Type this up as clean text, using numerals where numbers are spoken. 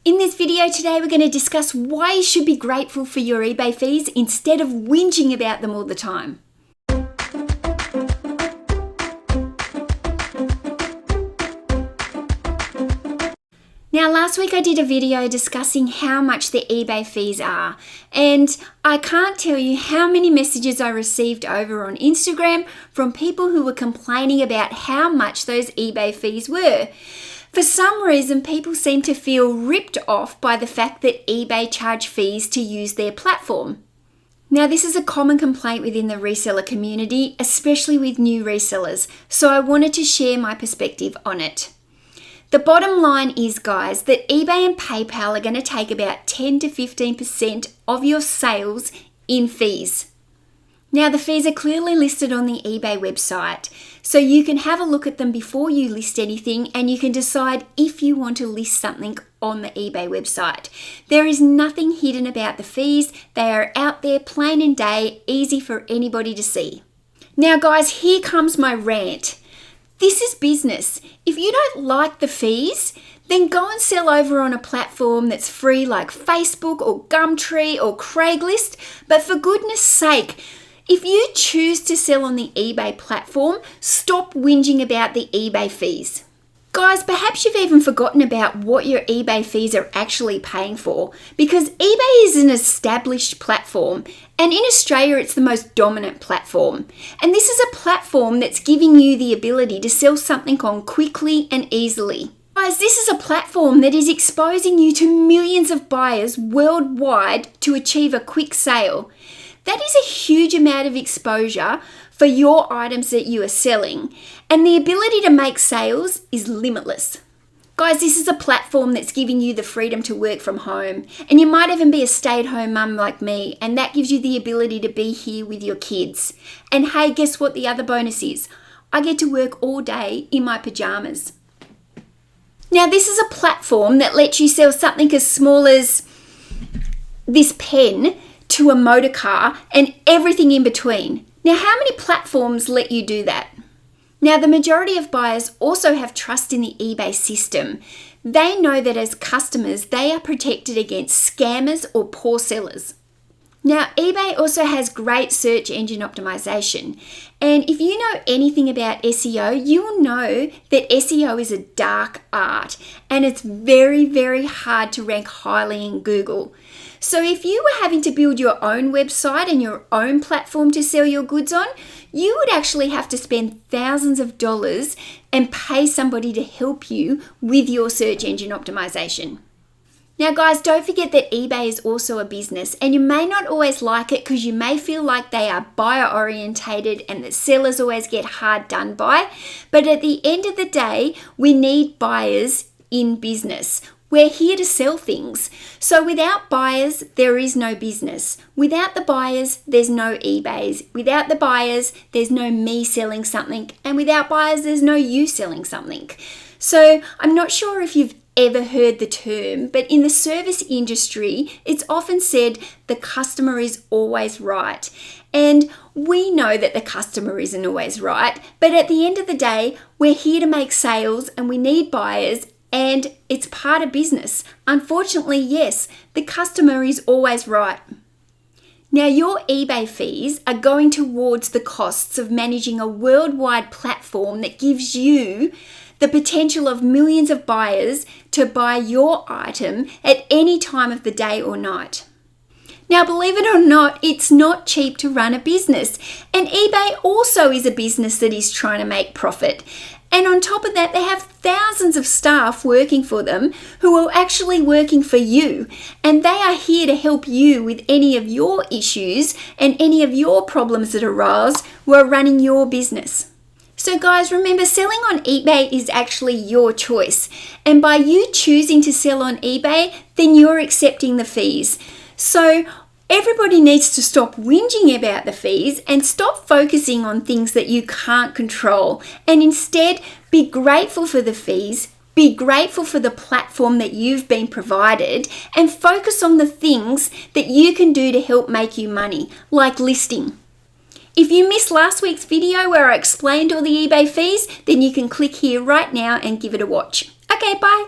In this video today, we're going to discuss why you should be grateful for your eBay fees instead of whinging about them all the time. Now, last week I did a video discussing how much the eBay fees are, and I can't tell you how many messages I received over on Instagram from people who were complaining about how much those eBay fees were. For some reason, people seem to feel ripped off by the fact that eBay charge fees to use their platform. Now, this is a common complaint within the reseller community, especially with new resellers, so I wanted to share my perspective on it. The bottom line is, guys, that eBay and PayPal are going to take about 10 to 15% of your sales in fees. Now, the fees are clearly listed on the eBay website, so you can have a look at them before you list anything, and you can decide if you want to list something on the eBay website. There is nothing hidden about the fees. They are out there plain and day, easy for anybody to see. Now, guys, here comes my rant. This is business. If you don't like the fees, then go and sell over on a platform that's free like Facebook or Gumtree or Craigslist. But for goodness sake, if you choose to sell on the eBay platform, stop whinging about the eBay fees. Guys, perhaps you've even forgotten about what your eBay fees are actually paying for, because eBay is an established platform, and in Australia it's the most dominant platform. And this is a platform that's giving you the ability to sell something on quickly and easily. Guys, this is a platform that is exposing you to millions of buyers worldwide to achieve a quick sale. That is a huge amount of exposure for your items that you are selling, and the ability to make sales is limitless. Guys, this is a platform that's giving you the freedom to work from home, and you might even be a stay-at-home mum like me, and that gives you the ability to be here with your kids. And hey, guess what the other bonus is? I get to work all day in my pajamas. Now, this is a platform that lets you sell something as small as this pen to a motor car and everything in between. Now, how many platforms let you do that? Now, the majority of buyers also have trust in the eBay system. They know that as customers, they are protected against scammers or poor sellers. Now, eBay also has great search engine optimization. And if you know anything about SEO, you will know that SEO is a dark art, and it's very, very hard to rank highly in Google. So if you were having to build your own website and your own platform to sell your goods on, you would actually have to spend thousands of dollars and pay somebody to help you with your search engine optimization. Now, guys, don't forget that eBay is also a business, and you may not always like it because you may feel like they are buyer orientated and that sellers always get hard done by. But at the end of the day, we need buyers in business. We're here to sell things. So without buyers, there is no business. Without the buyers, there's no eBays. Without the buyers, there's no me selling something. And without buyers, there's no you selling something. So I'm not sure if you've ever heard the term, but in the service industry, it's often said the customer is always right. And we know that the customer isn't always right, but at the end of the day, we're here to make sales and we need buyers, and it's part of business. Unfortunately, yes, the customer is always right. Now, your eBay fees are going towards the costs of managing a worldwide platform that gives you the potential of millions of buyers to buy your item at any time of the day or night. Now, believe it or not, it's not cheap to run a business, and eBay also is a business that is trying to make profit. And on top of that, they have thousands of staff working for them who are actually working for you, and they are here to help you with any of your issues and any of your problems that arise while running your business. So guys, remember, selling on eBay is actually your choice. And by you choosing to sell on eBay, then you're accepting the fees. So everybody needs to stop whinging about the fees and stop focusing on things that you can't control. And instead, be grateful for the fees, be grateful for the platform that you've been provided, and focus on the things that you can do to help make you money, like listing. If you missed last week's video where I explained all the eBay fees, then you can click here right now and give it a watch. Okay, bye.